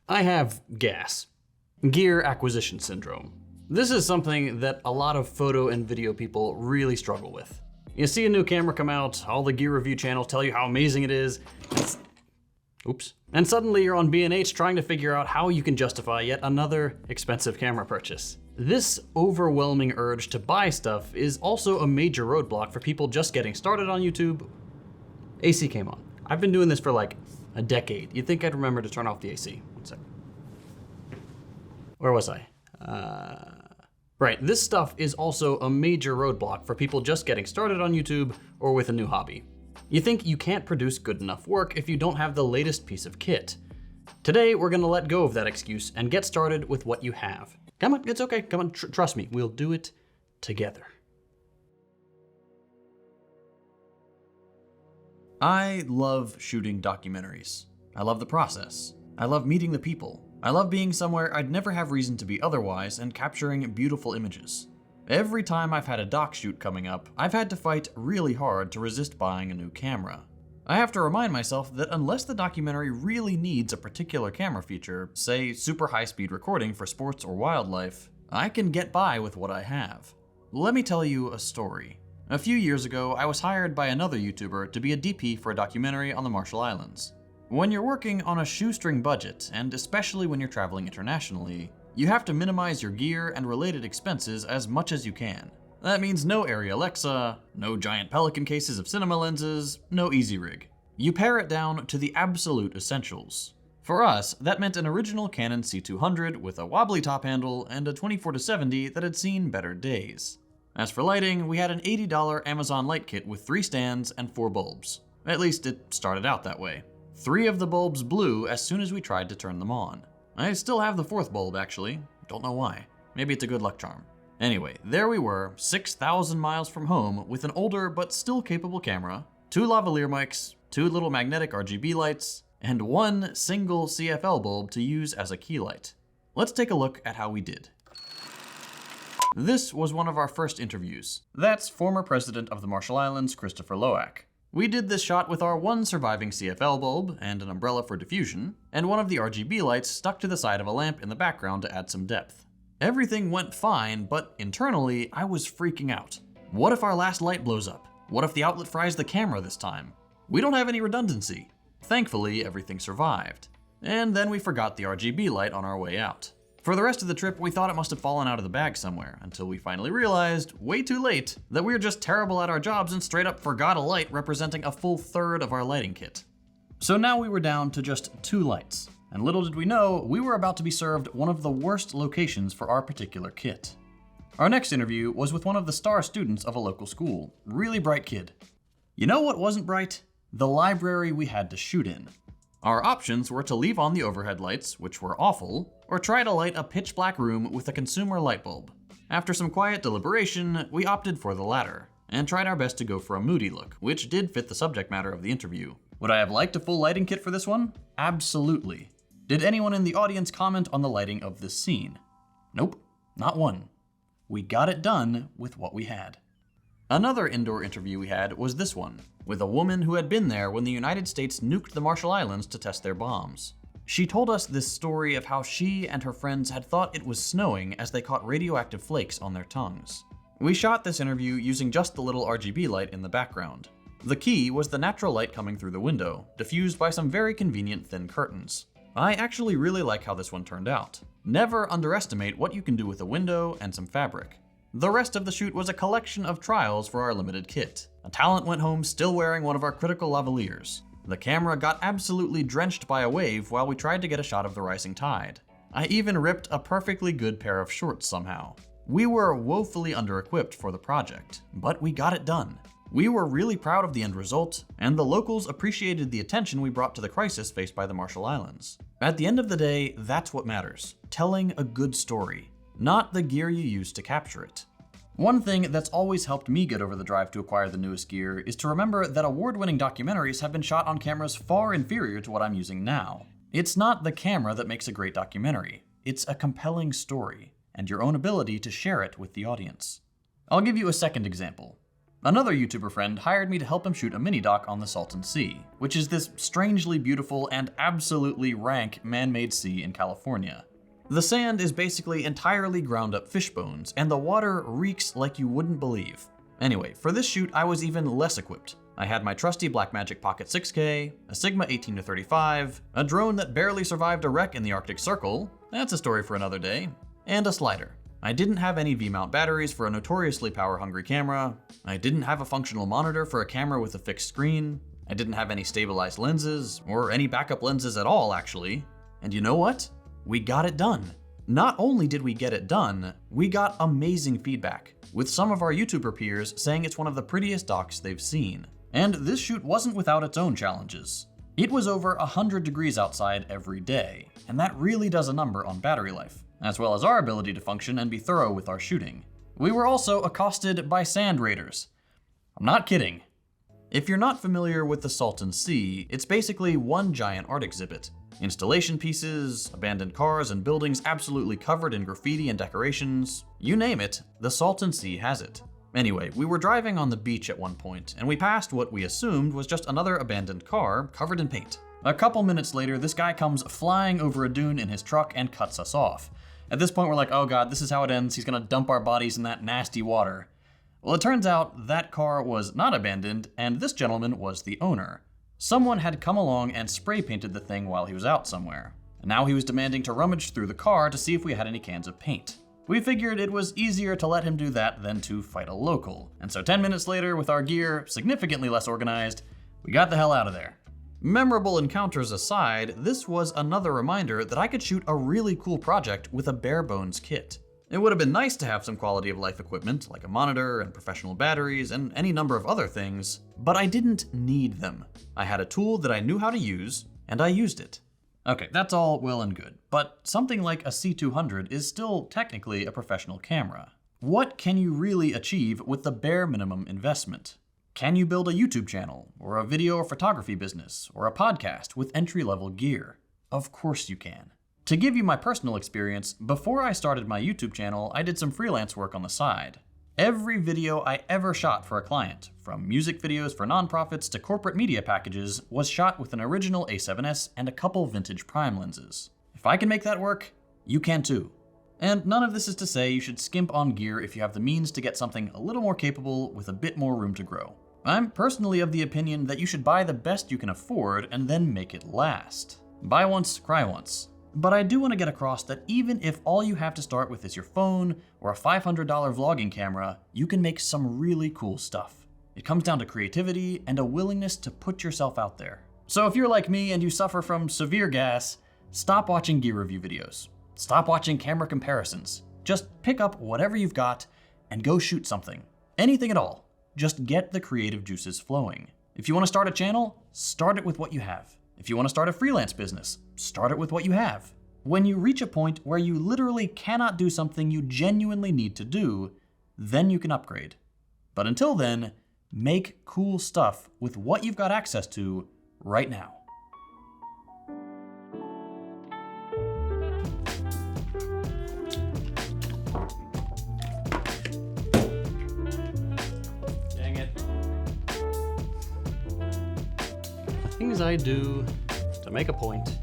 I have GAS, Gear Acquisition Syndrome. This is something that a lot of photo and video people really struggle with. You see a new camera come out, all the gear review channels tell you how amazing it is. And suddenly you're on B&H trying to figure out how you can justify yet another expensive camera purchase. This overwhelming urge to buy stuff is also a major roadblock for people just getting started on YouTube. AC came on. I've been doing this for like a decade. You'd think I'd remember to turn off the AC. One sec. Where was I? Right, this stuff is also a major roadblock for people just getting started on YouTube or with a new hobby. You think you can't produce good enough work if you don't have the latest piece of kit. Today, we're gonna let go of that excuse and get started with what you have. Come on, it's okay, come on, trust me, we'll do it together. I love shooting documentaries. I love the process. I love meeting the people. I love being somewhere I'd never have reason to be otherwise and capturing beautiful images. Every time I've had a doc shoot coming up, I've had to fight really hard to resist buying a new camera. I have to remind myself that unless the documentary really needs a particular camera feature, say super high-speed recording for sports or wildlife, I can get by with what I have. Let me tell you a story. A few years ago, I was hired by another YouTuber to be a DP for a documentary on the Marshall Islands. When you're working on a shoestring budget, and especially when you're traveling internationally, you have to minimize your gear and related expenses as much as you can. That means no Arri Alexa, no giant Pelican cases of cinema lenses, no easy rig. You pare it down to the absolute essentials. For us, that meant an original Canon C200 with a wobbly top handle and a 24-70 that had seen better days. As for lighting, we had an $80 Amazon light kit with 3 stands and 4 bulbs. At least it started out that way. 3 of the bulbs blew as soon as we tried to turn them on. I still have the 4th bulb actually, don't know why. Maybe it's a good luck charm. Anyway, there we were, 6,000 miles from home with an older but still capable camera, 2 lavalier mics, 2 little magnetic RGB lights, and 1 single CFL bulb to use as a key light. Let's take a look at how we did. This was one of our first interviews. That's former president of the Marshall Islands, Christopher Loak. We did this shot with our 1 surviving CFL bulb and an umbrella for diffusion, and one of the RGB lights stuck to the side of a lamp in the background to add some depth. Everything went fine, but internally, I was freaking out. What if our last light blows up? What if the outlet fries the camera this time? We don't have any redundancy. Thankfully, everything survived. And then we forgot the RGB light on our way out. For the rest of the trip, we thought it must have fallen out of the bag somewhere, until we finally realized, way too late, that we were just terrible at our jobs and straight up forgot a light representing a full third of our lighting kit. So now we were down to just 2 lights, and little did we know, we were about to be served one of the worst locations for our particular kit. Our next interview was with one of the star students of a local school, really bright kid. You know what wasn't bright? The library we had to shoot in. Our options were to leave on the overhead lights, which were awful, or try to light a pitch black room with a consumer light bulb. After some quiet deliberation, we opted for the latter, and tried our best to go for a moody look, which did fit the subject matter of the interview. Would I have liked a full lighting kit for this one? Absolutely. Did anyone in the audience comment on the lighting of this scene? Nope, not one. We got it done with what we had. Another indoor interview we had was this one, with a woman who had been there when the United States nuked the Marshall Islands to test their bombs. She told us this story of how she and her friends had thought it was snowing as they caught radioactive flakes on their tongues. We shot this interview using just the little RGB light in the background. The key was the natural light coming through the window, diffused by some very convenient thin curtains. I actually really like how this one turned out. Never underestimate what you can do with a window and some fabric. The rest of the shoot was a collection of trials for our limited kit. A talent went home still wearing one of our critical lavaliers. The camera got absolutely drenched by a wave while we tried to get a shot of the rising tide. I even ripped a perfectly good pair of shorts somehow. We were woefully under-equipped for the project, but we got it done. We were really proud of the end result, and the locals appreciated the attention we brought to the crisis faced by the Marshall Islands. At the end of the day, that's what matters: telling a good story, not the gear you use to capture it. One thing that's always helped me get over the drive to acquire the newest gear is to remember that award-winning documentaries have been shot on cameras far inferior to what I'm using now. It's not the camera that makes a great documentary, it's a compelling story, and your own ability to share it with the audience. I'll give you a second example. Another YouTuber friend hired me to help him shoot a mini-doc on the Salton Sea, which is this strangely beautiful and absolutely rank man-made sea in California. The sand is basically entirely ground up fish bones, and the water reeks like you wouldn't believe. Anyway, for this shoot I was even less equipped. I had my trusty Blackmagic Pocket 6K, a Sigma 18-35, a drone that barely survived a wreck in the Arctic Circle, that's a story for another day, and a slider. I didn't have any V-mount batteries for a notoriously power-hungry camera, I didn't have a functional monitor for a camera with a fixed screen, I didn't have any stabilized lenses, or any backup lenses at all actually, and you know what? We got it done. Not only did we get it done, we got amazing feedback, with some of our YouTuber peers saying it's one of the prettiest docs they've seen. And this shoot wasn't without its own challenges. It was over 100 degrees outside every day, and that really does a number on battery life, as well as our ability to function and be thorough with our shooting. We were also accosted by sand raiders. I'm not kidding. If you're not familiar with the Salton Sea, it's basically one giant art exhibit. Installation pieces, abandoned cars, and buildings absolutely covered in graffiti and decorations. You name it, the Salton Sea has it. Anyway, we were driving on the beach at one point, and we passed what we assumed was just another abandoned car covered in paint. A couple minutes later, this guy comes flying over a dune in his truck and cuts us off. At this point, we're like, oh god, this is how it ends. He's gonna dump our bodies in that nasty water. Well, it turns out that car was not abandoned, and this gentleman was the owner. Someone had come along and spray painted the thing while he was out somewhere, and now he was demanding to rummage through the car to see if we had any cans of paint. We figured it was easier to let him do that than to fight a local, and so 10 minutes later, with our gear significantly less organized, we got the hell out of there. Memorable encounters aside, this was another reminder that I could shoot a really cool project with a bare bones kit. It would have been nice to have some quality of life equipment, like a monitor and professional batteries and any number of other things, but I didn't need them. I had a tool that I knew how to use, and I used it. Okay, that's all well and good, but something like a C200 is still technically a professional camera. What can you really achieve with the bare minimum investment? Can you build a YouTube channel, or a video or photography business, or a podcast with entry-level gear? Of course you can. To give you my personal experience, before I started my YouTube channel, I did some freelance work on the side. Every video I ever shot for a client, from music videos for nonprofits to corporate media packages, was shot with an original A7S and a couple vintage prime lenses. If I can make that work, you can too. And none of this is to say you should skimp on gear if you have the means to get something a little more capable with a bit more room to grow. I'm personally of the opinion that you should buy the best you can afford and then make it last. Buy once, cry once. But I do want to get across that even if all you have to start with is your phone or a $500 vlogging camera, you can make some really cool stuff. It comes down to creativity and a willingness to put yourself out there. So if you're like me and you suffer from severe gas, stop watching gear review videos. Stop watching camera comparisons. Just pick up whatever you've got and go shoot something. Anything at all. Just get the creative juices flowing. If you want to start a channel, start it with what you have. If you want to start a freelance business, start it with what you have. When you reach a point where you literally cannot do something you genuinely need to do, then you can upgrade. But until then, make cool stuff with what you've got access to right now. Dang it. Things I do to make a point.